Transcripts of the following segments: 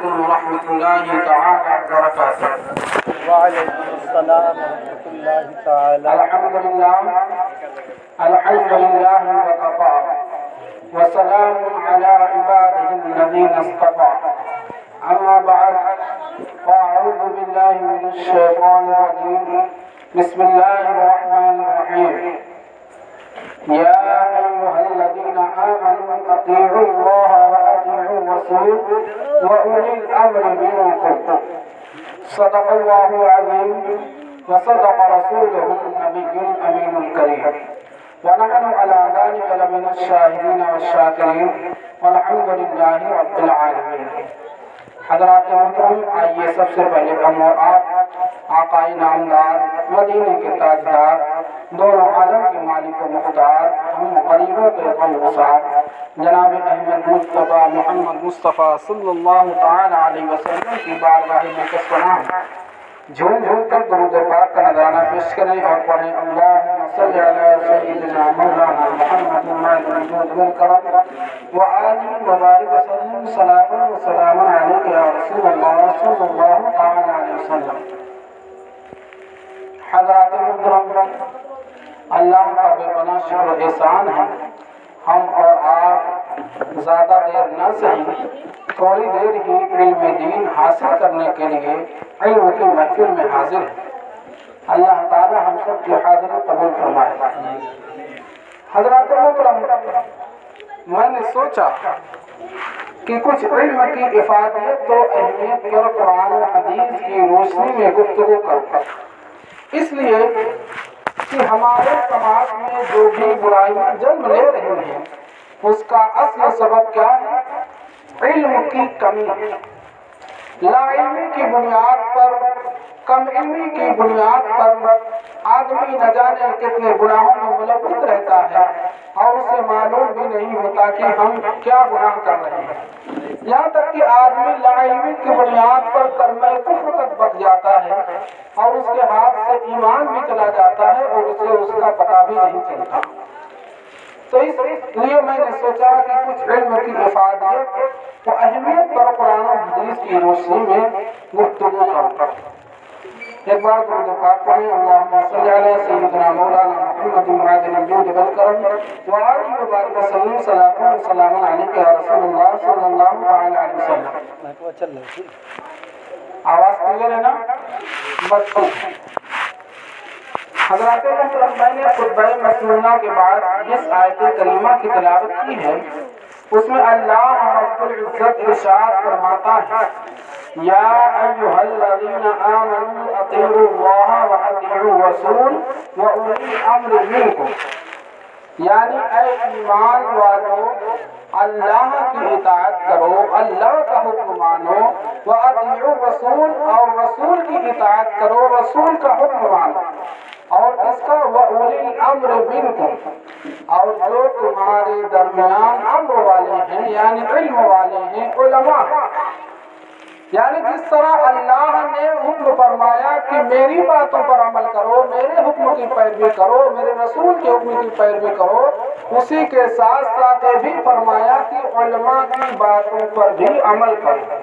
عليكم ورحمة الله تعالى وبركاته. وعلیکم السلام ورحمۃ اللہ تعالی. الحمد لله وكفى وسلام على عباده الذين اصطفى. أما بعد فأعوذ بالله من الشيطان الرجيم. بسم الله الرحمن الرحيم. يا أيها الذين آمنوا أطيعوا الله وأطيعوا الرسول وأولي الأمر منكم. صدق الله العظيم وصدق رسوله النبي الأمين الكريم. ونحن على ذلك لمن الشاهدين والشاكرين والحمد لله رب العالمين. حضرات محترم، آئیے سب سے پہلے ہم اور آپ آقائے نامدار، مدینے کے تاجدار، دونوں عالم کے مالک و مختار، ہم غریبوں کے غم گسار جناب احمد مصطفیٰ محمد مصطفیٰ صلی اللہ تعالی علیہ وسلم کی بارگاہ میں سلام جھوم جھوم کر درود پاک کا نذرانہ پیش کریں اور پڑھیں اللہم صلی علی سیدنا مولانا محمد الجود والکرم وآلہ وبارک وسلم صلاۃ و سلام علیک یا رسول اللہ صلی اللہ تعالی علیہ وسلم. حضرات محترم، اللہ کا بے پناہ شکر و احسان ہے، ہم اور آپ زیادہ دیر نہ صحیح تھوڑی دیر ہی علم دین حاصل کرنے کے لیے علم کی محفل میں حاضر ہیں. اللہ تعالی ہم سب کی حاضری قبول فرمائے. حضرات محترم، میں نے سوچا کہ کچھ علم کی افادیت و اہمیت پر قرآن و حدیث کی روشنی میں گفتگو کروں، اس لیے کہ ہمارے سماج میں جو بھی برائیاں جنم لے رہی ہیں اس کا اصل سبب کیا ہے؟ علم کی کمی. لا علمی کی بنیاد پر، کم علمی کی بنیاد پر آدمی نہ جانے کتنے گناہوں میں ملوث رہتا ہے اور اسے معلوم بھی نہیں ہوتا کہ ہم کیا گناہ کر رہے ہیں. یہاں تک کہ آدمی لا علمی کی بنیاد پر کلمہ کفر تک بک جاتا ہے اور اس کے ہاتھ سے ایمان بھی چلا جاتا ہے اور اسے اس کا پتہ بھی نہیں چلتا. تو اس لیے میں نے سوچا کہ کچھ علم کی افادیت و اہمیت پر قرآن و حدیث کی روشنی میں گفتگو کروں. ایک بار درود پاک پڑھیں اللہم صلی علی سیدنا مولانا محمد معدن الجود والکرم وآلہ وبارک وسلم صلاۃ و سلام علیک یا رسول اللہ صلی اللہ علیہ وسلم. آواز کلیئر ہے نا؟ بچوں حضرات محترم، میں نے خطبہ مسنونہ کے بعد جس آیت کریمہ کی تلاوت کی ہے اس میں اللہ رب العزت ارشاد فرماتا ہے یا ایھا الذین آمنوا اطیعوا اللہ واطیعوا الرسول واولی الامر منکم. یعنی اے ایمان والو، اللہ کی اطاعت کرو، اللہ کا حکم مانو، واطیعوا الرسول اور رسول کی اطاعت کرو، رسول کا حکم مانو. اور اس کا وَأُولِي الْأَمْرِ مِنْكُمْ، اور جو تمہارے درمیان امر والے ہیں یعنی علم والے ہیں، علماء. یعنی جس طرح اللہ نے حکم فرمایا کہ میری باتوں پر عمل کرو، میرے حکم کی پیروی کرو، میرے رسول کے حکم کی پیروی کرو، اسی کے ساتھ ساتھ یہ بھی فرمایا کہ علماء کی باتوں پر بھی عمل کرو.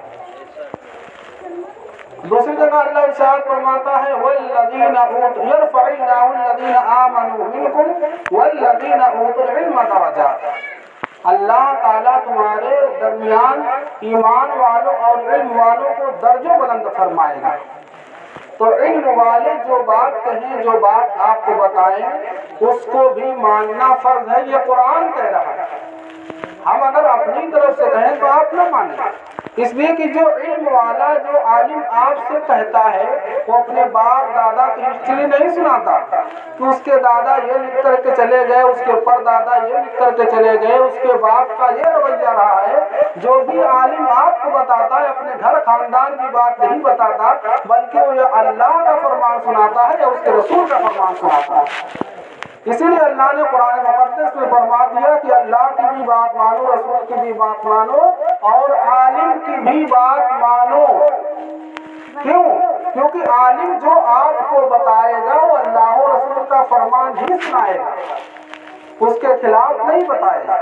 دوسری جگہ اللہ ارشاد فرماتا ہے والذین اوتوا یرفع اللہ الذین آمنوا منکم والذین اوتوا العلم درجات. اللہ تعالیٰ تمہارے درمیان ایمان والوں اور علم والوں کو درجوں بلند فرمائے گا. تو علم والے جو بات کہیں، جو بات آپ کو بتائیں، اس کو بھی ماننا فرض ہے. یہ قرآن کہہ رہا ہے. ہم اگر اپنی طرف سے کہیں تو آپ نہ مانیں، اس لیے کہ جو علم والا، جو عالم آپ سے کہتا ہے وہ اپنے باپ دادا کی ہسٹری نہیں سناتا کہ اس کے دادا یہ لکھ کر کے چلے گئے، اس کے پردادا یہ لکھ کر کے چلے گئے، اس کے باپ کا یہ رویہ رہا ہے. جو بھی عالم آپ کو بتاتا ہے اپنے گھر خاندان کی بات نہیں بتاتا، بلکہ وہ یہ اللہ کا فرمان سناتا ہے یا اس کے رسول کا فرمان سناتا ہے. اسی لیے اللہ نے قرآن مقدس میں فرما دیا کہ اللہ کی بھی بات مانو، رسول کی بھی بات مانو اور عالم کی بھی بات مانو. کیوں؟ کیونکہ عالم جو آپ کو بتائے گا وہ اللہ و رسول کا فرمان ہی سنائے گا، اس کے خلاف نہیں بتائے گا.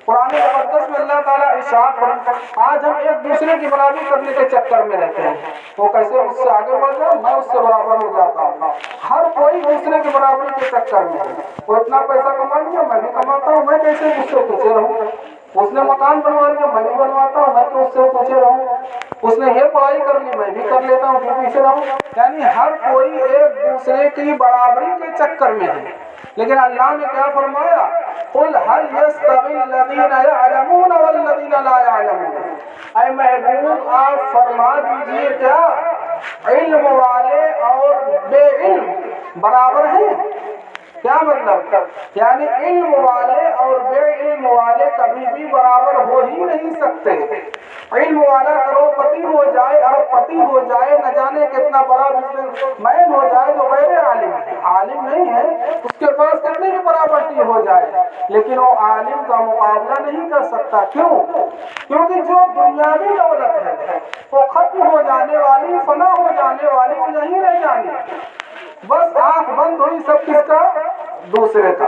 قرآن مقدس میں اللہ تعالیٰ ارشاد فرماتا ہے آج ہم ایک دوسرے کی برابری کرنے کے چکر میں رہتے ہیں، وہ کیسے اس سے آگے بڑھ جائے میں اس سے برابر ہو جاتا ہوں، ہر کوئی دوسرے کی برابری کے چکر میں ہے، وہ اتنا پیسہ کما لیا میں بھی کماتا ہوں، میں کیسے اس سے پیچھے رہوں، اس نے مکان بنوا لیا میں بھی بنواتا ہوں، میں تو اس سے پیچھے رہوں، اس نے یہ پڑھائی کر لی میں بھی کر لیتا ہوں پھر پیچھے رہوں، یعنی ہر کوئی ایک دوسرے کی برابری کے چکر میں ہے۔ لیکن اللہ نے کیا فرمایا قل هل يستوي الذين يعلمون والذين لا يعلمون، اے محبوب آپ فرما دیجئے کیا علم والے اور بے علم برابر ہیں؟ کیا مطلب؟ یعنی علم والے اور بے علم والے کبھی بھی برابر ہو ہی نہیں سکتے۔ علم والا کروڑپتی ہو جائے ارب پتی ہو جائے نہ جانے کتنا بڑا بزنس مین ہو جائے جو غیر عالم ہے، عالم نہیں ہے، اس کے پاس کتنی بھی پراپرٹی ہو جائے لیکن وہ عالم کا مقابلہ نہیں کر سکتا۔ کیوں؟ کیونکہ جو دنیاوی دولت ہے وہ ختم ہو جانے والی فنا ہو جانے والی وہ نہیں رہ جانی، بس آنکھ بند ہوئی سب کس کا؟ دوسرے کا۔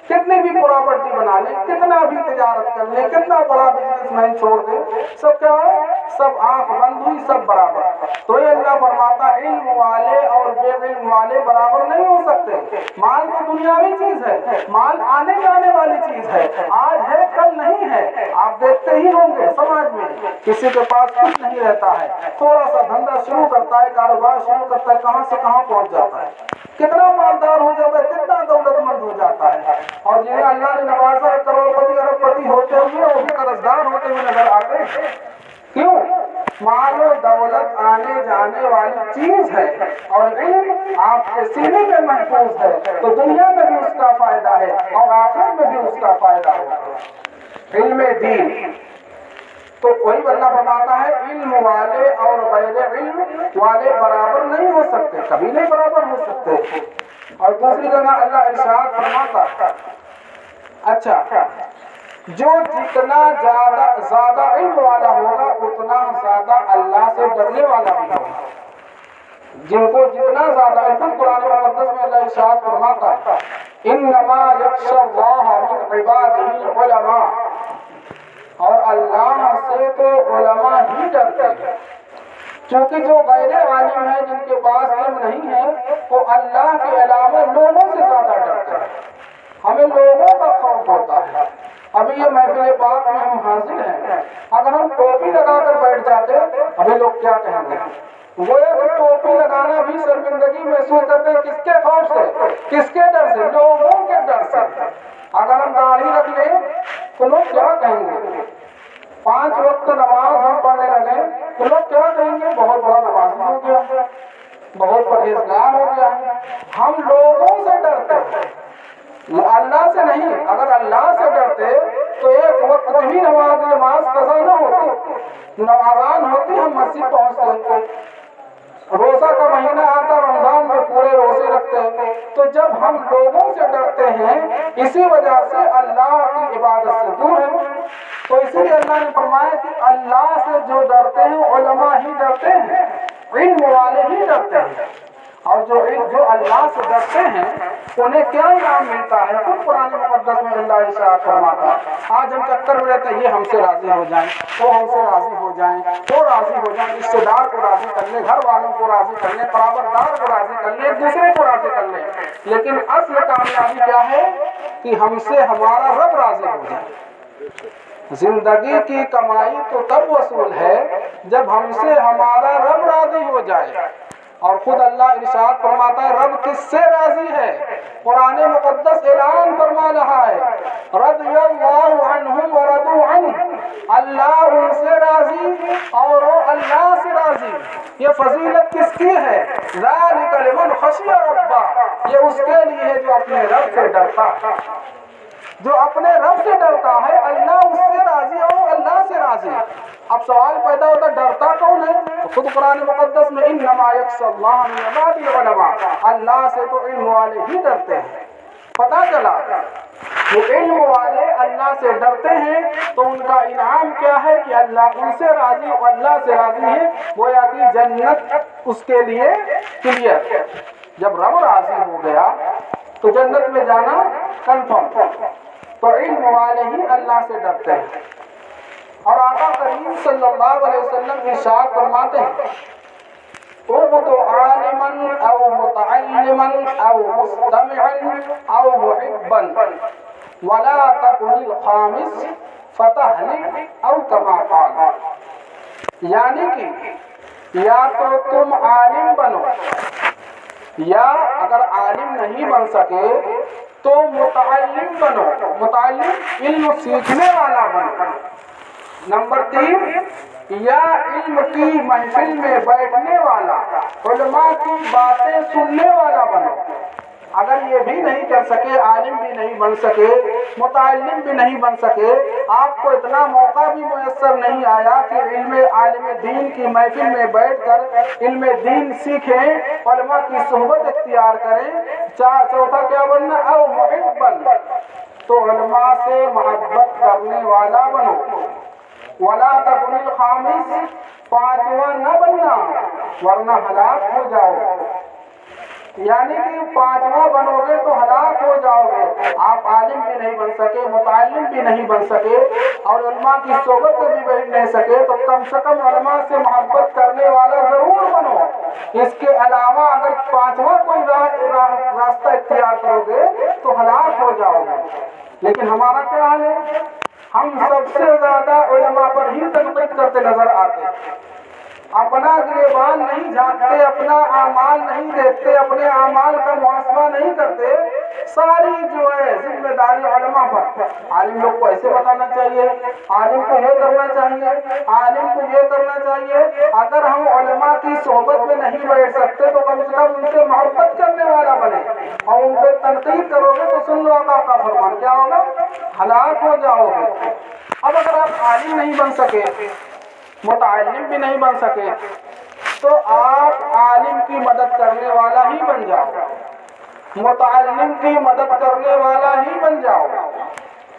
کتنی بھی پراپرٹی بنا لیں، کتنا بھی تجارت کر لیں، کتنا بڑا بزنس مین چھوڑ دیں، سب کیا ہے؟ سب آنکھ بند ہوئی سب برابر۔ تو یہ اللہ فرماتا علم والے اور بے علم والے برابر نہیں ہو سکتے۔ مال تو دنیاوی چیز ہے، مال آنے جانے والی چیز ہے، آج ہے کل نہیں ہے۔ آپ دیکھتے ہی ہوں گے سماج میں کسی کے پاس کچھ نہیں رہتا ہے، تھوڑا سا دھندا شروع کرتا ہے، کاروبار شروع کرتا ہے، کہاں سے کہاں پہنچ جاتا ہے، کتنا مالدار ہو جاتا ہے، کتنا دولت مند ہو جاتا ہے، اور جنہیں اللہ نے نوازا ہے کروڑپتی ارب پتی ہوتے ہوئے وہ بھی قرضدار ہوتے ہوئے نظر آتے ہیں۔ کیوں؟ مال و دولت آنے جانے والی چیز ہے اور علم آپ کے سینے میں محفوظ ہے تو دنیا میں بھی اس کا فائدہ ہے اور آخرت میں بھی اس کا فائدہ ہے۔ علم دین تو وہی اللہ فرماتا ہے علم والے اور غیر علم والے برابر نہیں ہو سکتے، کبھی نہیں برابر ہو سکتے۔ اور دوسری جگہ اللہ ارشاد فرماتا اچھا جو جتنا زیادہ علم والا ہوگا اتنا زیادہ اللہ سے ڈرنے والا بھی ہوگا، جن کو جتنا زیادہ علم قرآن مقدس میں اللہ ارشاد فرماتا انما یخشی اللہ من عبادہ العلماء، اور اللہ سے تو علماء ہی ڈرتے ہیں، کیونکہ جو غیر عالم ہیں جن کے پاس علم نہیں ہے وہ اللہ کے علاوہ لوگوں سے زیادہ ڈرتے ہیں، ہمیں لوگوں کا خوف ہوتا ہے۔ ابھی یہ محفل پاک میں ہم حاضر ہیں، اگر ہم ٹوپی لگا کر بیٹھ جاتے ابھی لوگ کیا کہیں گے؟ وہ ایک ٹوپی لگانا بھی شرمندگی محسوس کرتے ہیں، کس کے خوف سے؟ کس کے ڈر سے؟ لوگوں کے ڈر سے۔ اگر ہم داڑھی رکھ لیں تو لوگ کیا کہیں گے؟ 5 وقت نماز ہم پڑھنے لگے تو لوگ کیا کہیں گے؟ بہت بڑا نمازی ہو گیا، بہت پرہیزگار ہو گیا۔ ہم لوگوں سے ڈرتے ہیں، اللہ سے نہیں۔ اگر اللہ سے ڈرتے تو ایک وقت بھی نماز قضا نہ ہوتی، اذان ہوتی ہم مسجد پہنچتے، روزہ کا مہینہ آتا رمضان میں پورے روزے رکھتے۔ تو جب ہم لوگوں سے ڈرتے ہیں اسی وجہ سے اللہ کی عبادت سے دور ہیں، تو اسی لیے اللہ نے فرمایا کہ اللہ سے جو ڈرتے ہیں علماء ہی ڈرتے ہیں، علم والے ہی ڈرتے ہیں، اور جو اللہ سے ڈرتے ہیں انہیں کیا انعام ملتا ہے؟ خود قرآن مقدس میں اللہ ارشاد فرماتا ہے آج ہم چکر میں رہتے ہیں یہ ہم سے راضی ہو جائیں، وہ ہم سے راضی ہو جائیں، وہ راضی ہو جائیں، رشتے دار کو راضی کر لیں، گھر والوں کو راضی کر لیں، برابردار کو راضی کر لیں، ایک دوسرے کو راضی کر لیں، لیکن اصل کامیابی کیا ہے؟ کہ ہم سے ہمارا رب راضی ہو جائے۔ زندگی کی کمائی تو تب وصول ہے جب ہم سے ہمارا رب راضی ہو جائے، اور خود اللہ ارشاد فرماتا ہے رب کس سے راضی ہے؟ قرآن مقدس اعلان فرما رہا ہے رضی اللہ عنہم ورضوا عنہ، اللہ ان سے راضی اور وہ اللہ سے راضی۔ یہ فضیلت کس کی ہے؟ ذالک لمن خشی ربہ، یہ اس کے لیے ہے جو اپنے رب سے ڈرتا ہے، جو اپنے رب سے ڈرتا ہے اللہ اس سے راضی اور اللہ سے راضی۔ اب سوال پیدا ہوتا ڈرتا کون ہے؟ خود قرآن مقدس میں انما یخشی اللہ من عبادہ العلماء، اللہ سے تو علم والے ہی ڈرتے ہیں۔ پتا چلا جو علم والے اللہ سے ڈرتے ہیں تو ان کا انعام کیا ہے کہ اللہ ان سے راضی اور اللہ سے راضی ہے، گویا کہ جنت اس کے لیے کلیئر۔ جب رب راضی ہو گیا تو جنت میں جانا کنفرم۔ تو علم والے ہی اللہ سے ڈرتے ہیں۔ اور آقا کریم صلی اللہ علیہ وسلم ارشاد فرماتے ہیں اغد عالما او متعلما او مستمعا او محبا ولا تكن الخامس فتهلك او كما قال، یعنی کہ یا تو تم عالم بنو، یا اگر عالم نہیں بن سکے تو متعلم بنو، متعلم علم سیکھنے والا بنو۔ نمبر 3، یا علم کی محفل میں بیٹھنے والا، علماء کی باتیں سننے والا بنو۔ اگر یہ بھی نہیں کر سکے، عالم بھی نہیں بن سکے، متعلم بھی نہیں بن سکے، آپ کو اتنا موقع بھی میسر نہیں آیا کہ عالم دین کی محفل میں بیٹھ کر علم دین سیکھیں، علماء کی صحبت اختیار کریں، چوتھا کیا بننا؟ او محبن، تو علماء سے محبت کرنے والا بنو۔ ولا تکن الخامس، پانچواں نہ بننا ورنہ ہلاک ہو جاؤ گے، یعنی کہ پانچواں بنو گے تو ہلاک ہو جاؤ گے۔ آپ عالم بھی نہیں بن سکے، متعلم بھی نہیں بن سکے، اور علماء کی صحبت میں بھی بیٹھ نہیں سکے، تو کم سے کم علماء سے محبت کرنے والا ضرور بنو۔ اس کے علاوہ اگر پانچواں کوئی راستہ اختیار کرو گے تو ہلاک ہو جاؤ گے۔ لیکن ہمارا کیا حال ہے؟ ہم سب سے زیادہ علماء پر ہی تنقید کرتے نظر آتے ہیں، اپنا گریبان نہیں جھانکتے، اپنا اعمال نہیں دیکھتے، اپنے اعمال کا محاسبہ نہیں کرتے، ساری جو ہے ذمہ داری علماء پر۔ عالم لوگ کو ایسے بتانا چاہیے، عالم کو یہ کرنا چاہیے، عالم کو یہ کرنا چاہیے۔ اگر ہم علماء کی صحبت میں نہیں بیٹھ سکتے تو کم سے کم ان سے محبت کرنے والا بنے، اور ان پہ تنقید کرو گے تو سن لو آقا کا فرمان کیا ہوگا؟ ہلاک ہو جاؤ گے۔ اب اگر آپ عالم نہیں بن سکے، متعلم بھی نہیں بن سکے، تو آپ عالم کی مدد کرنے والا ہی بن جاؤ، متعلم کی مدد کرنے والا ہی بن جاؤ۔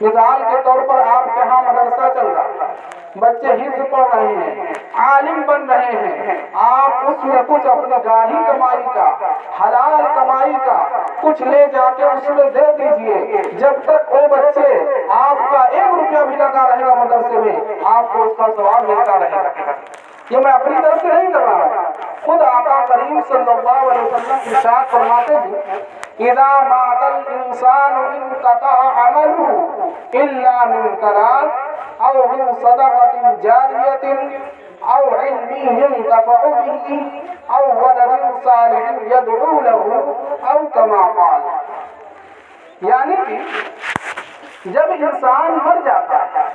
مثال کے طور پر آپ کے ہاں مدرسہ چل رہا، بچے حفظ پڑھ رہے ہیں، عالم بن رہے ہیں، آپ اس میں کچھ اپنی گاہی کمائی کا، حلال کمائی کا کچھ لے جا کے اس میں دے دیجئے۔ جب تک وہ بچے آپ کا 1 روپیہ بھی لگا رہے گا مدرسے میں، آپ کو اس کا ثواب ملتا رہے گا۔ یہ میں اپنی طرف سے نہیں کر رہا ہوں، خود آقا کریم صلی اللہ علیہ وسلم ارشاد فرماتے ہیں اذا مات الانسان انقطع عمله الا من 3 او من صدقة جارية او علم ينتفع به او ولد صالح يدعو له او كما قال، یعنی کہ جب انسان مر جاتا ہے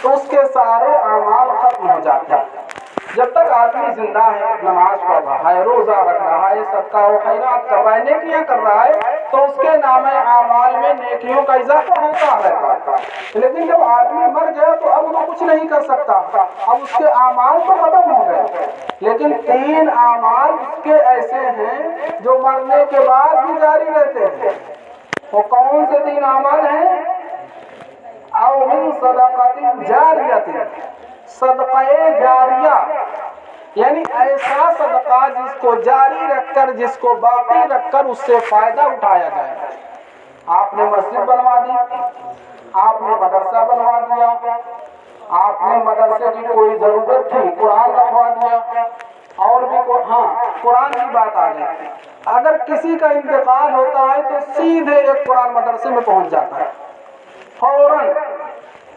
تو اس کے سارے اعمال ختم ہو جاتے ہیں۔ جب تک آدمی زندہ ہے، نماز پڑھ رہا ہے، روزہ رکھ رہا ہے، صدقہ و خیرات کر رہا ہے، نیکیاں کر رہا ہے، تو اس کے نام اعمال میں نیکیوں کا اضافہ ہوتا رہتا ہے۔ لیکن جب آدمی مر گیا تو اب وہ کچھ نہیں کر سکتا، اب اس کے اعمال تو ختم ہو گئے۔ لیکن 3 اعمال اس کے ایسے ہیں جو مرنے کے بعد بھی جاری رہتے ہیں۔ وہ کون سے 3 اعمال ہیں؟ او من صدقة جاریہ، صدقہ جاریہ، یعنی ایسا صدقہ جس کو جاری رکھ کر، جس کو باقی رکھ کر اس سے فائدہ اٹھایا جائے۔ آپ نے مسجد بنوا دی، آپ نے مدرسہ بنوا دیا، آپ نے مدرسے کی کوئی ضرورت تھی قرآن رکھوا دیا، اور بھی قرآن کی بات آ گئی، اگر کسی کا انتقال ہوتا ہے تو سیدھے ایک قرآن مدرسے میں پہنچ جاتا ہے فوراً۔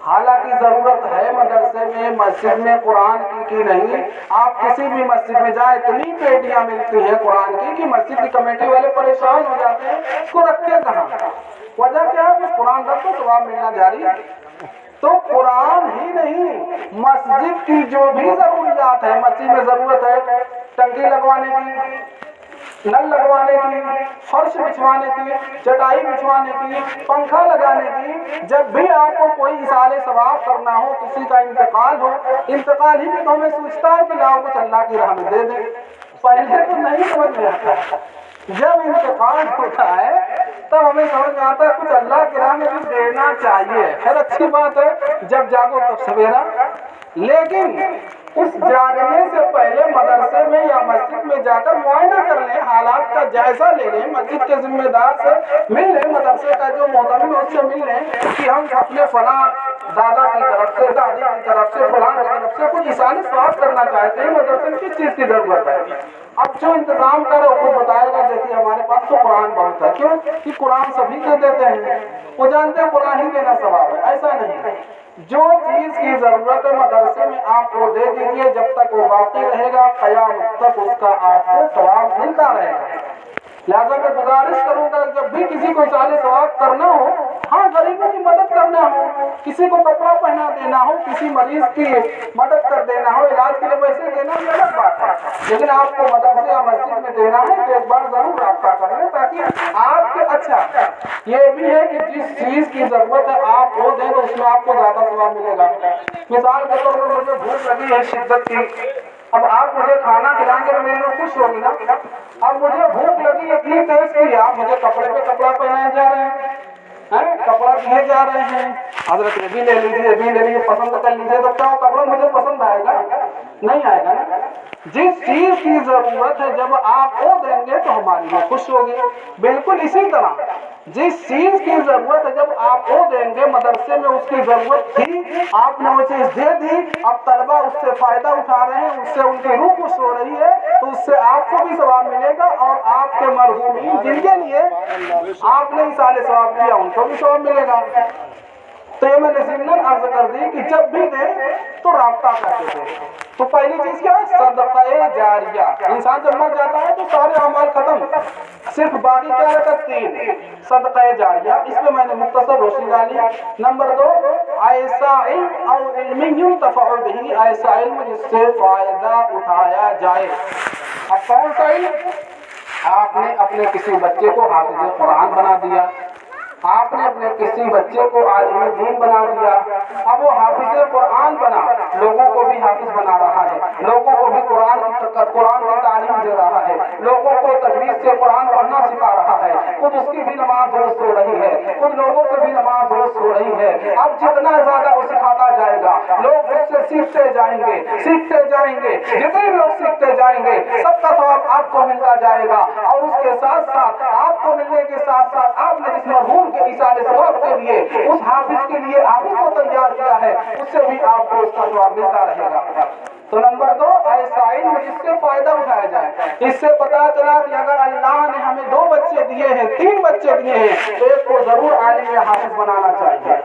حالانکہ ضرورت ہے مدرسے میں، مسجد میں قرآن کی نہیں، آپ کسی بھی مسجد میں جائیں اتنی پیٹیاں ملتی ہیں قرآن کی کہ مسجد کی کمیٹی والے پریشان ہو جاتے ہیں اس کو رکھتے کہاں۔ وجہ کیا ہے؟ قرآن رکھو ثواب ملنا جاری ہے۔ تو قرآن ہی نہیں، مسجد کی جو بھی ضروریات ہے، مسجد میں ضرورت ہے ٹنکی لگوانے کی، نل لگوانے کی، فرش بچھوانے کی، چٹائی بچھوانے کی، پنکھا لگانے کی، جب بھی آپ کو کوئی ایصال ثواب کرنا ہو، کسی کا انتقال ہو، انتقال ہی بھی تو ہمیں سوچتا ہے کہ لاؤ کچھ اللہ کی راہ میں دے دیں۔ پہلے تو نہیں سمجھ میں آتا، جب انتقال ہوتا ہے تب ہمیں سمجھ میں آتا ہے کچھ اللہ کی راہ میں بھی دینا چاہیے۔ خیر اچھی بات ہے، جب جاگو تب سویرا، لیکن اس جاگنے سے پہلے مدرسے میں یا مسجد میں جا کر معائنہ کر لیں، حالات کا جائزہ لے لیں، مسجد کے ذمہ دار سے مل لیں، مدرسے کا جو محترم ہے اس سے مل لیں کہ ہم اپنے فلاں دادا کی طرف سے، دادی کی طرف سے، فلاں کی طرف سے کچھ اصلاحی ثواب کرنا چاہتے ہیں، مدرسے میں کس چیز کی ضرورت ہے؟ اب جو انتظام کرے وہ خود بتائے گا، جیسے ہمارے پاس تو قرآن بہت ہے، کیوں کہ قرآن سبھی کو دیتے ہیں، وہ جانتے ہیں قرآن ہی دینا ثواب ہے، ایسا نہیں۔ جو چیز کی ضرورت ہے مدرسے میں آپ کو دے دیجیے، جب تک وہ باقی رہے گا قیامت تک اس کا آپ کو ثواب ملتا رہے گا۔ لہٰذا میں گزارش کروں گا جب بھی کسی کو اصلاحی ثواب کرنا ہو، ہاں غریبوں کی مدد کرنا ہو، کسی کو کپڑا پہنا دینا ہو، کسی مریض کی مدد کر دینا ہو، علاج کے لیے پیسے دینا یہ الگ بات ہے، لیکن آپ کو مدرسے یا مسجد میں دینا ہے تو ایک بار ضرور رابطہ کر لیں تاکہ آپ کے اچھا یہ بھی ہے کہ جس چیز کی ضرورت ہے آپ وہ دیں تو اس میں آپ کو زیادہ ثواب ملے گا۔ مثال کے طور پر مجھے بھوک لگی ہے شدت کی، اب آپ مجھے کھانا کھلائیں گے تو میری روح خوش ہوگی نا۔ اب مجھے بھوک لگی اتنی تیز کی، آپ مجھے کپڑے پہ کپڑا پہنائے جا رہے ہیں، کپڑا دیے جا رہے ہیں، حضرت یہ بھی لے لیجیے، یہ بھی لے لیجیے، پسند کر لیجیے، تو کیا وہ کپڑا مجھے پسند آئے گا؟ نہیں آئے گا نا۔ جس چیز کی ضرورت ہے جب آپ وہ دیں گے تو ہماری روح خوش ہوگی۔ بالکل اسی طرح جس چیز کی ضرورت ہے جب آپ وہ دیں گے، مدرسے میں اس کی ضرورت تھی، آپ نے وہ چیز دے دی، اب طلبہ اس سے فائدہ اٹھا رہے ہیں، اس سے ان کی روح خوش ہو رہی ہے، تو اس سے آپ کو بھی ثواب ملے گا، اور آپ کے مرحومین جن کے لیے آپ نے اصلاحی ثواب کیا ان کو بھی ثواب ملے گا۔ تو یہ میں نے ضمناً عرض کر دی کہ جب بھی دیں تو رابطہ کرتے تھے۔ تو پہلی چیز کیا ہے؟ صدقہ جاریہ۔ انسان جب مر جاتا ہے تو سارے اعمال ختم، صرف باقی کیا رہتا ہے؟ 3 صدقہ جاریہ۔ اس پہ میں نے مختصر روشنی ڈالی۔ نمبر 2 ایسا علم او علم ينتفع به، ایسا علم جس سے فائدہ اٹھایا جائے۔ اب کون سا علم؟ آپ نے اپنے کسی بچے کو حافظ قرآن بنا دیا، آپ نے اپنے کسی بچے کو عالم دین بنا دیا، اب وہ حافظ قرآن بنا، لوگوں کو بھی حافظ بنا رہا ہے، لوگوں کو بھی قرآن کی تعلیم دے رہا ہے، لوگوں کو تجوید سے قرآن پڑھنا سکھا رہا ہے، خود اس کی بھی نماز درست ہو رہی ہے، خود لوگوں کی بھی نماز درست ہو رہی ہے۔ اب جتنا زیادہ وہ سکھاتا جائے گا لوگ اس سے سیکھتے جائیں گے، سیکھتے جائیں گے، جتنے لوگ سیکھتے جائیں گے سب کا ثواب آپ کو ملتا جائے گا، اور اس کے ساتھ ساتھ آپ کو ملنے کے ساتھ ساتھ آپ نے جس مرحوم کے اصلاحی ثواب کے لیے اس حافظ کے لیے حافظ کو تیار کیا ہے اس سے بھی آپ کو اس کا ثواب ملتا رہے گا۔ تو نمبر 2 ایسا علم جس سے فائدہ اٹھایا جائے۔ اس سے پتا چلا کہ اگر اللہ نے ہمیں 2 بچے دیے ہیں، 3 بچے دیے ہیں، تو ایک کو ضرور عالم یا حافظ بنانا چاہیے۔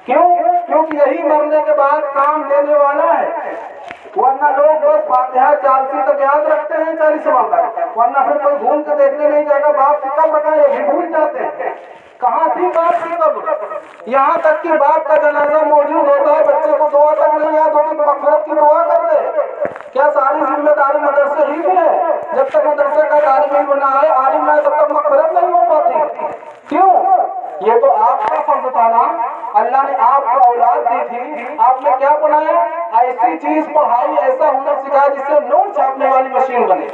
کیوں؟ کیونکہ یہی مرنے کے بعد کام لینے والا ہے، ورنہ لوگ بس فاتحہ 40 تک یاد رکھتے ہیں، 40واں تک، ورنہ پھر کوئی گھوم کے دیکھنے نہیں جائے گا باپ کی قبر کہاں ہے، یہ بھی بھول جاتے ہیں کہاں تھی باپ کی قبر۔ یہاں تک کہ باپ کا جنازہ موجود ہوتا ہے، بچے کو دعا تک نہیں یاد ہوتی، مغفرت کی دعا کر دے۔ کیا ساری ذمہ داری مدرسے ہی کی ہے؟ جب تک مدرسے کا طالب علم نہ آئے، عالم نہ آئے، تب تک مغفرت نہیں ہو پاتی۔ کیوں؟ یہ تو آپ کا فرض تھا نا، اللہ نے آپ کو اولاد دی تھی، آپ نے کیا بنایا؟ ایسی چیز پڑھائی، ایسا ہنر سکھایا جس سے نوٹ چھاپنے والی مشین بنے۔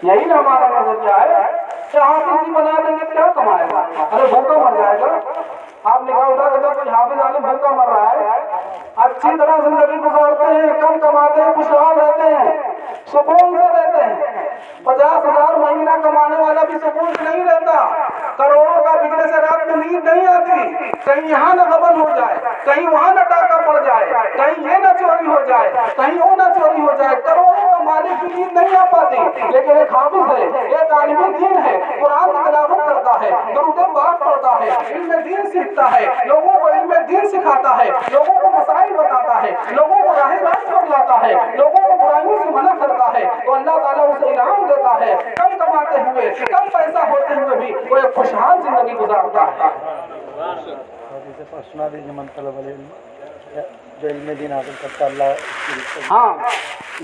یہی نا ہمارا نظریہ ہے کہ حافظ بنا دیں گے کیا کمائے گا؟ ارے بھوکا مر جائے گا۔ آپ نگاہ اٹھا کے کوئی حافظ عالم بھوکا مر رہا ہے، اچھی طرح زندگی گزارتے ہیں، کم کماتے ہیں، خوشحال رہتے ہیں، سکون سے رہتے ہیں۔ 50,000 مہینہ کمانے والا بھی سکون سے نہیں رہتا، کروڑوں کا بجلی سے رات میں نیند نہیں آتی، کہیں یہاں نہ غبن ہو جائے، کہیں وہاں نہ ڈاکہ پڑ جائے، کہیں یہ نہ چوری ہو جائے، کہیں وہ نہ چوری ہو جائے، کروڑوں کا مالک بھی نیند نہیں آ پاتی۔ لیکن ایک حافظ ہے، ایک عالم دین ہے، قرآن کی تلاوت کرتا ہے، درود پاک پڑھتا ہے، علم دین سیکھتا ہے، لوگوں کو علم دین سکھاتا ہے، لوگوں کو مسائل بتاتا ہے، لوگوں کو راہ راست پر لاتا ہے، لوگوں کو برائیوں سے منع کرتا ہے، تو اللہ تعالیٰ اسے انعام دیتا ہے، کم کماتے ہوئے، کم پیسہ ہوتے ہوئے بھی وہ ایک خوشحال زندگی گزارتا ہے۔ جو علم دین حاصل کرتا اللہ، ہاں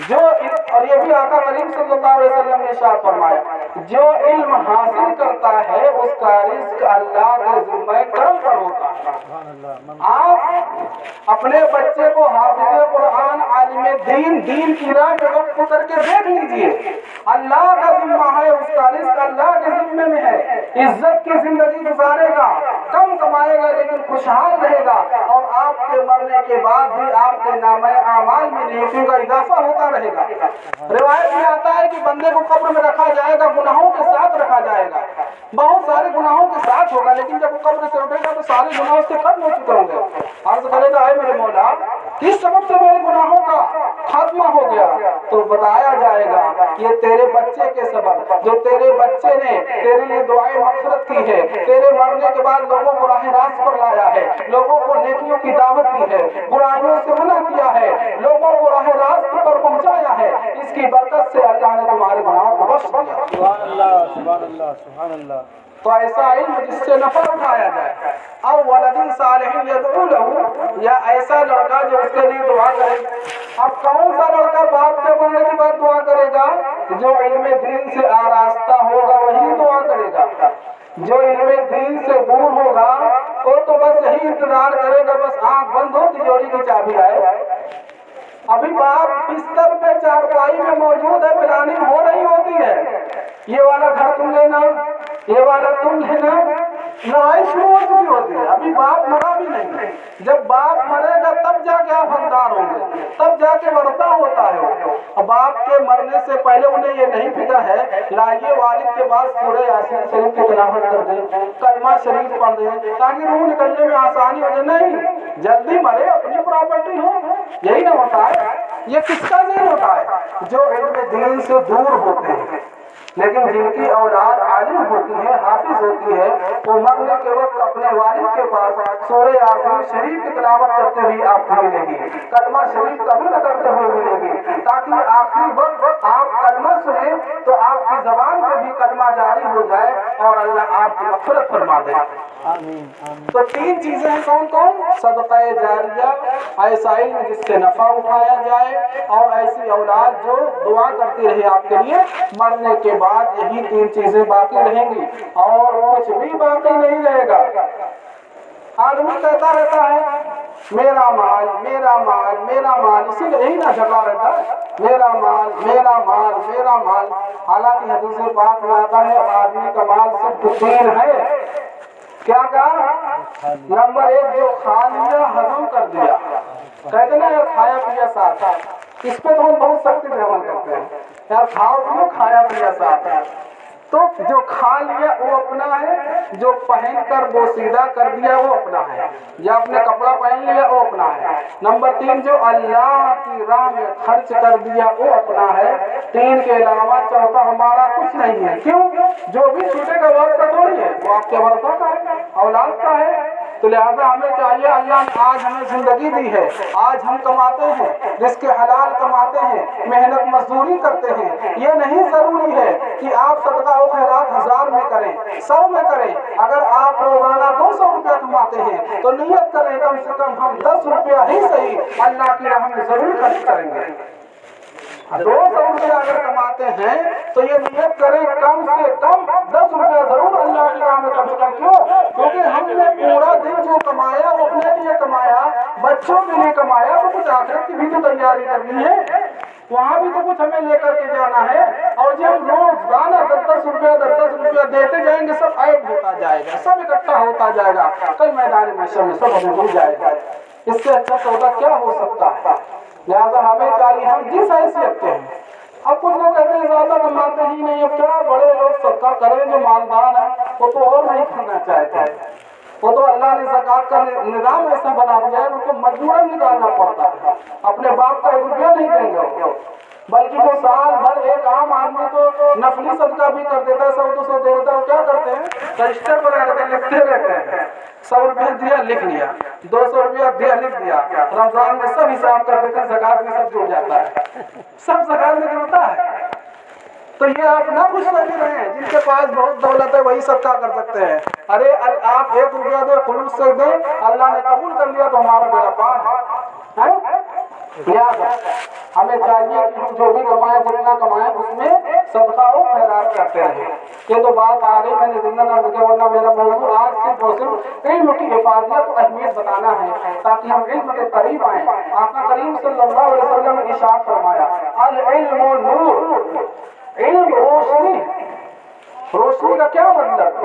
جو اور یہ بھی آقا کریم صلی اللہ علیہ وسلم نے ارشاد فرمایا، جو علم حاصل کرتا ہے اس کا رزق اللہ کے ذمہ کرم پر ہوتا ہے۔ آپ اپنے بچے کو حافظ قرآن، عالم دین کی راہ میں وقف کر کے دیکھ لیجئے، اللہ کا ذمہ ہے، اس کا رزق اللہ کے ذمے میں ہے، عزت کی زندگی گزارے گا، کم کمائے گا لیکن خوشحال رہے گا، اور آپ کے مرنے کے بعد بھی آپ کے نامہ اعمال میں نیکیوں کا اضافہ ہوتا رہے گا۔ روایت میں آتا ہے کہ بندے کو قبر میں رکھا جائے گا، گناہوں کے ساتھ رکھا جائے گا، بہت سارے گناہوں کے ساتھ ہوگا، لیکن جب وہ قبر سے اٹھے گا تو سارے گناہ اس کے ختم ہو چکے ہوں گے۔ عرض کرے گا اے میرے مولا کس سبب سے میرے گناہوں کا خاتمہ ہو گیا؟ تو بتایا جائے گا یہ تیرے بچے کے سبب، جو تیرے بچے نے تیرے لیے دعائیں مغفرت کی ہے، تیرے مرنے کے بعد لوگوں کو راہ راست پر لایا ہے، لوگوں کو نیکیوں کی دعوت دی ہے، برائیوں سے منع کیا ہے، لوگوں کو راہ راست پر پہنچایا ہے، اس کی برکت سے اللہ نے تمہارے گناہوں کو بخش دیا۔ سبحان اللہ سبحان اللہ سبحان اللہ۔ تو ایسا علم جس سے نفع اٹھایا جائے، او ولد صالح یدعو لہ، یا ایسا لڑکا جو اس کے لیے دعا کرے۔ اب کون سا لڑکا باپ کے مرنے کے بعد دعا کرے گا؟ جو علم دین سے آراستہ ہوگا وہی دعا کرے گا، جو علم دین سے دور ہوگا وہ تو بس یہی انتظار کرے گا، بس آنکھ بند ہو تجوری کی چابی آئے۔ ابھی باپ بستر پہ چارپائی میں موجود ہے، پلاننگ ہو رہی ہوتی ہے، یہ والا گھر تم لینا، یہ والا تم لینا، لڑائی شروع ہو چکی ہوتی ہے، ابھی باپ مرا بھی نہیں۔ جب باپ مرے گا تب جا کے آپ حقدار ہوں گے، تب جا کے ورثہ ہوتا ہے۔ باپ کے مرنے سے پہلے انہیں یہ نہیں فکر ہے لائیے والد کے بعد سورہ یاسین شریف کی تلاوت کر دیں، کلمہ شریف پڑھ دیں تاکہ روح نکلنے میں آسانی ہو جائے۔ نہیں، جلدی مرے اپنی پراپرٹی ہو، یہی نہ ہوتا ہے۔ یہ کس کا ذہن ہوتا ہے؟ جو علم دین سے دور ہوتے ہیں، لیکن جن کی اولاد عالم ہوتی ہے، حافظ ہوتی ہے، وہ مرنے کے وقت اپنے والد کے پاس سورہ یاسین شریف کی تلاوت کرتے ہوئے آپ کو ملے گی، کلمہ شریف قبول کرتے ہوئے ملے گی، تاکہ آخری وقت آپ کلمہ سنیں تو آپ کی زبان پہ بھی کلمہ جاری ہو جائے اور اللہ آپ کی مغفرت فرما دے۔ آمین آمین۔ تو تین چیزیں ہیں، کون کون؟ صدقہ جاریہ، ایسا علم جس سے نفع اٹھایا جائے، اور ایسی اولاد جو دعا کرتی رہے آپ کے لیے۔ مرنے کے بعد یہی تین چیزیں باقی رہیں گی اور کچھ بھی باقی نہیں رہے گا۔ آدمی کہتا رہتا ہے میرا مال میرا مال میرا مال، اسی لیے یہی نہ جھگڑا رہتا ہے، میرا مال میرا مال میرا مال۔ حالانکہ حدیث پاک میں آتا ہے آدمی کا مال صرف تین ہے۔ کیا کہا؟ نمبر ایک، جو کھا لیا ہضم کر دیا، کہتے نا یار کھایا پیا ساتھ، اس پہ تو ہم بہت سختی سے عمل کرتے ہیں، یار کھاؤ پیو کھایا پیا ساتھ۔ تو جو کھا لیا وہ اپنا ہے، جو پہن کر بوسیدہ کر دیا وہ اپنا ہے، یا اپنے کپڑا پہن لیا وہ اپنا ہے۔ نمبر تین، جو اللہ کی راہ میں خرچ کر دیا وہ اپنا ہے۔ تین کے علاوہ چوتھا ہمارا کچھ نہیں ہے۔ کیوں؟ جو بھی چھوٹے کا وقت کا تھوڑی ہے، وہ آپ کے ورثہ کا ہے، اولاد کا ہے۔ تو لہذا ہمیں چاہیے، اللہ نے آج ہمیں زندگی دی ہے، آج ہم کماتے ہیں، رزق حلال کماتے ہیں، محنت مزدوری کرتے ہیں۔ یہ نہیں ضروری ہے کہ آپ صدقہ و خیرات 1000 میں کریں، 100 میں کریں۔ اگر آپ روزانہ 200 روپیہ کماتے ہیں تو نیت کریں کم سے کم ہم 10 روپیہ ہی صحیح اللہ کی راہ میں ضرور خرچ کریں گے۔ 200 روپیہ اگر کماتے ہیں تو یہ نیت کریں کم سے کم 10 روپیہ ضرور اللہ کی راہ میں خرچ کریں۔ کیوں؟ کیونکہ ہم نے پورا دن جو کمایا وہ اپنے لیے کمایا، بچوں کے لیے کمایا، تو کچھ آخرت کی بھی تو تیاری کرنی ہے، وہاں بھی تو کچھ ہمیں لے کر کے جانا ہے۔ اور جب ہم روزانہ 10 روپیہ دیتے جائیں گے، سب ایڈ ہوتا جائے گا، سب اکٹھا ہوتا جائے گا، کل میدان محشر میں سب ہمیں مل جائے گا۔ اس سے اچھا سودا کیا ہو سکتا ہے؟ لہٰذا ہمیں چاہیے ہم جس حیثیت کے ہیں۔ اب کچھ لوگ کہتے ہیں زیادہ کماتے ہی نہیں، اب کیا بڑے لوگ صدقہ کریں، جو مالدار ہیں وہ تو اور نہیں کرنا چاہتے، وہ تو اللہ نے زکوٰۃ کا نظام ایسا بنا دیا ہے ان کو مجبوراً نکالنا پڑتا ہے، اپنے باپ کا 1 روپیہ نہیں دیں گے۔ بلکہ جو سال بھر ایک عام آدمی تو نفلی صدقہ بھی کر دیتا ہے، 100-200 دے دیتا ہے، وہ کیا کرتے ہیں رجسٹر پر لکھتے رہتے ہیں، 100 روپیہ دیا لکھ لیا، 200 روپیہ دیا لکھ دیا، رمضان میں سب حساب کر دیتے ہیں، زکوٰۃ میں سب جڑ جاتا ہے، سب زکوٰۃ میں جڑتا ہے۔ تو یہ آپ نہ خوش رہے ہیں، جن کے پاس بہت دولت ہے وہی صدقہ کر سکتے ہیں۔ ارے آپ 1 روپیہ دیں، خلوص سے دیں، اللہ نے قبول کر لیا تو ہمارا بیڑا پار ہے۔ ہمیں چاہیے کہ ہم جو بھی کمائیں، جتنا کمائیں، اس میں صدقہ و خیرات کرتے رہیں۔ یہ تو بات آگے میں نے زندہ نہ کیا، ورنہ میرا موضوع آج صرف اور صرف علم کی حفاظت و اہمیت بتانا ہے، تاکہ ہم علم کے قریب آئیں۔ آقا کریم صلی اللہ علیہ وسلم نے ارشاد فرمایا، العلم نور، علم روشنی۔ روشنی کا کیا مطلب؟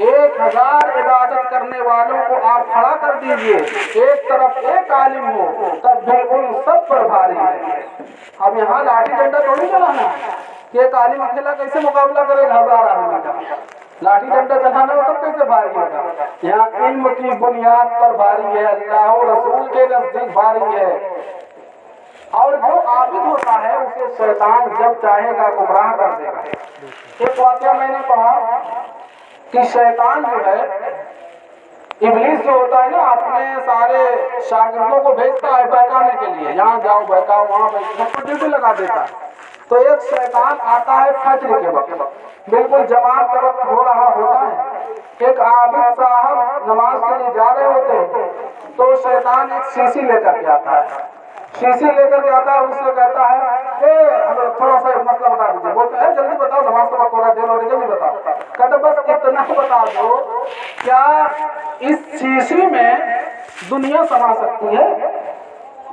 1000 عبادت کرنے والوں کو آپ کھڑا کر دیجئے، ایک طرف ایک عالم ہو تب بھی ان سب پر بھاری ہے۔ اب یہاں لاٹھی ڈنڈا تھوڑی چلانا ہے کہ ایک عالم اکیلا کیسے مقابلہ کرے 1000 آدمی کا، لاٹھی ڈنڈا چلانا ہو تب کیسے بھاری ہوگا؟ یہاں علم کی بنیاد پر بھاری ہے، اللہ و رسول کے نزدیک بھاری ہے۔ اور جو عابد ہوتا ہے اسے شیطان جب چاہے گا گمراہ کر دے گا۔ ایک واقعہ میں نے پڑھا کہ شیطان جو ہے، ابلیس جو ہوتا ہے نا، اپنے سارے شاگردوں کو بھیجتا ہے بہکانے کے لیے، یہاں جاؤ بہکاؤ وہاں بہکاؤ، سب کو ڈیوٹی لگا دیتا ہے۔ تو ایک شیطان آتا ہے فجر کے وقت، بالکل جماعت کا وقت ہو رہا ہوتا ہے، ایک عابد صاحب نماز کے لیے جا رہے ہوتے ہیں، تو شیطان ایک شیشی لے کر کے آتا ہے، شیشی لے کر کے آتا ہے اور اس سے کہتا ہے اے تھوڑا سا مسئلہ بتا دیجیے، بولتا ہے جلدی بتاؤ نماز کا وقت ہو رہا ہے، دیر ہو رہی ہے، جلدی بتاؤ۔ کہتا بس اتنا بتا دو کیا اس شیشی میں دنیا سما سکتی ہے؟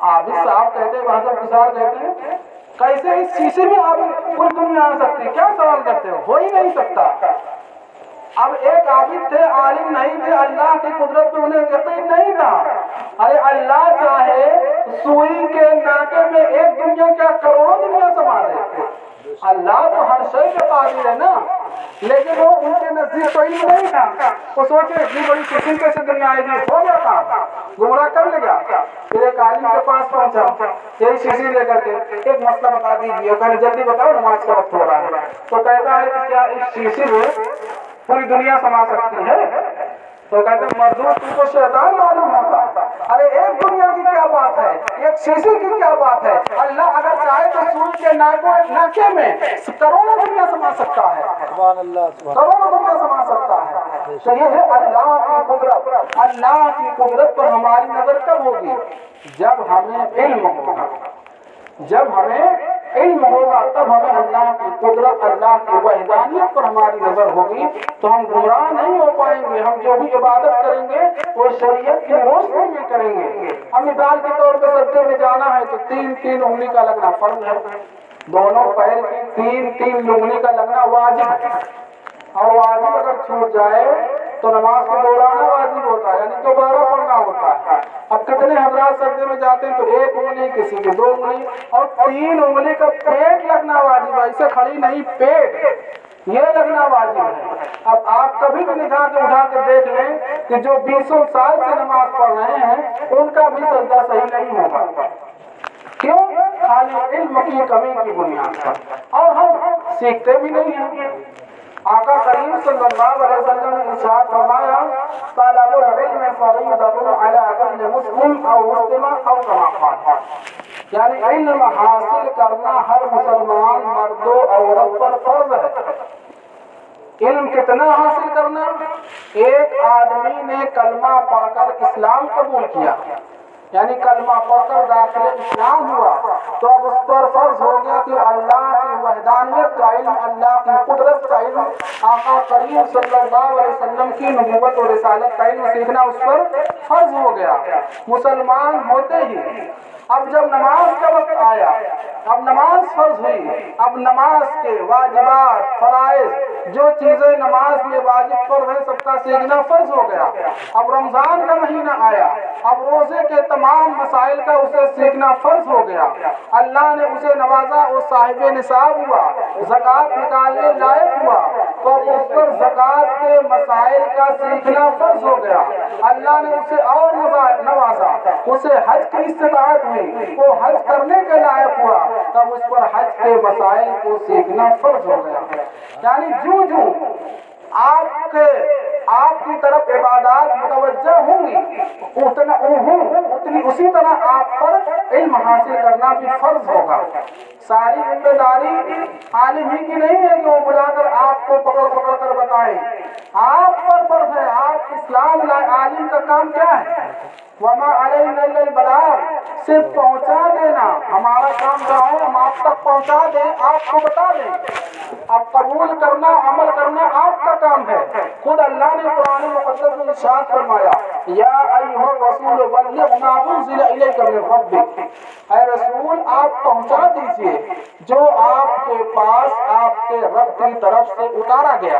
عابد صاحب کہتے ہیں، بہادر گزار کہتے ہیں کیسے اس شیشے میں آپ پوری دنیا آ سکتی ہے؟ کیا سوال کرتے ہو ہی نہیں سکتا۔ اب ایک عابد تھے، عالم نہیں تھے، اللہ کی قدرت پہ انہیں یقین نہیں تھا۔ ارے اللہ چاہے سوئی کے ناکے میں ایک دنیا کیا کروڑوں دنیا سما دے، اللہ تو ہر شے کا قادر ہے نا، لیکن وہ ان کے نزدیک تو علم نہیں تھا۔ وہ سوچے اتنی بڑی شیشی کیسے دنیا آئے گی، ہو گیا کام، گمراہ کر لے گا۔ پھر ایک عالم کے پاس پہنچا، یہی شیشی لے کر کے ایک مسئلہ بتا دیجیے، کہنے جلدی بتاؤ نماز کا وقت ہو رہا ہے۔ تو کہتا ہے کہ کیا اس شیشی میں پوری دنیا سما سکتی ہے؟ تو کہتے ہیں مردود تو شیطان معلوم ہوتا، ارے ایک دنیا کی کیا بات ہے، ایک شیشے کی کیا بات ہے، اللہ اگر چاہے تو سوئی کے ناکے میں کروڑوں دنیا سما سکتا ہے، سبحان اللہ، سبحان کروڑوں دنیا سما سکتا ہے۔ تو یہ ہے اللہ کی قدرت۔ اللہ کی قدرت پر ہماری نظر کب ہوگی؟ جب ہمیں علم ہوگا، جب ہمیں علم ہوگا تب ہمیں اللہ کی قدرت، اللہ کی وحدانیت پر ہماری نظر ہوگی، تو ہم گمراہ نہیں ہو پائیں گے۔ ہم جو بھی عبادت کریں گے وہ شریعت کی روشنی میں کریں گے۔ ہم مثال کے طور پہ سجدے میں جانا ہے تو 3 انگلی کا لگنا فرض ہے، دونوں پیر کی 3 انگلی کا لگنا واجب ہے، اور واجب اگر چھوٹ جائے تو نماز کو دوہرانا واجب ہوتا ہے، یعنی دوبارہ پڑھنا ہوتا ہے۔ اب کتنے حضرات سجدے میں جاتے ہیں تو 1 انگلی، کسی کی 2 انگلی، اور 3 انگلی کا پیٹ لگنا واجب ہے، اسے کھڑی نہیں، پیٹ یہ لگنا واجب ہے۔ اب آپ کبھی بھی نگاہ کے اٹھا کے دیکھ لیں کہ جو 20 سال سے نماز پڑھ رہے ہیں ان کا بھی سجدہ صحیح نہیں ہوگا، کیوں؟ خالی علم کی کمی کی بنیاد پر، اور ہم سیکھتے بھی نہیں ہیں۔ آقا کریم صلی اللہ علیہ وسلم نے ارشاد فرمایا طلب العلم فریضۃ علی کل مسلم او مسلمہ او کما قال، یعنی علم حاصل کرنا ہر مسلمان مرد و عورت پر فرض ہے۔ علم کتنا حاصل کرنا؟ ایک آدمی نے کلمہ پڑھ کر اسلام قبول کیا، یعنی کلمہ پڑھ کر داخل اسلام ہوا، تو اب اس پر فرض ہو گیا کہ اللہ کی وحدانیت کا علم، اللہ کی قدرت کا علم، آقا کریم صلی اللہ علیہ وسلم کی نبوت اور رسالت کا علم سیکھنا اس پر فرض ہو گیا۔ مسلمان ہوتے ہی اب جب نماز کا وقت آیا، اب نماز فرض ہوئی، اب نماز کے واجبات، فرائض، جو چیزیں نماز میں واجب فرض ہے سب کا سیکھنا فرض ہو گیا۔ اب رمضان کا مہینہ آیا، اب روزے کے تمام مسائل کا اسے سیکھنا فرض ہو گیا۔ اللہ نے اسے نوازا، وہ صاحب نصاب ہوا، زکوٰۃ نکالنے لائق ہوا، تو اب اس پر زکوٰۃ کے مسائل کا سیکھنا فرض ہو گیا۔ اللہ نے اسے اور نوازا، اسے حج کی استطاعت ہوئی، وہ حج کرنے کے لائق ہوا، تب اس پر حج کے مسائل کو سیکھنا فرض ہو گیا۔ یعنی جو آپ کی طرف عبادات متوجہ ہوں گی اسی طرح آپ پر علم حاصل کرنا بھی فرض ہوگا۔ ساری ذمہ داری عالم ہی کی نہیں ہے کہ وہ بلا کر آپ کو پکڑ کر بتائیں، آپ پر فرض ہے۔ آپ اسلام لائے، عالم کا کام کیا ہے؟ وما علینا الا البلاغ، صرف پہنچا دینا، ہمارا کام کیا ہے؟ ہم آپ تک پہنچا دیں، آپ کو بتا دیں۔ اب قبول کرنا، عمل کرنا آپ کا کام ہے۔ خود اللہ نے قرآن مقدس میں ارشاد فرمایا یا ایھا الرسول بلغ ما انزل الیک من ربک، اے رسول آپ پہنچا دیجئے جو آپ کے پاس آپ کے رب کی طرف سے اتارا گیا۔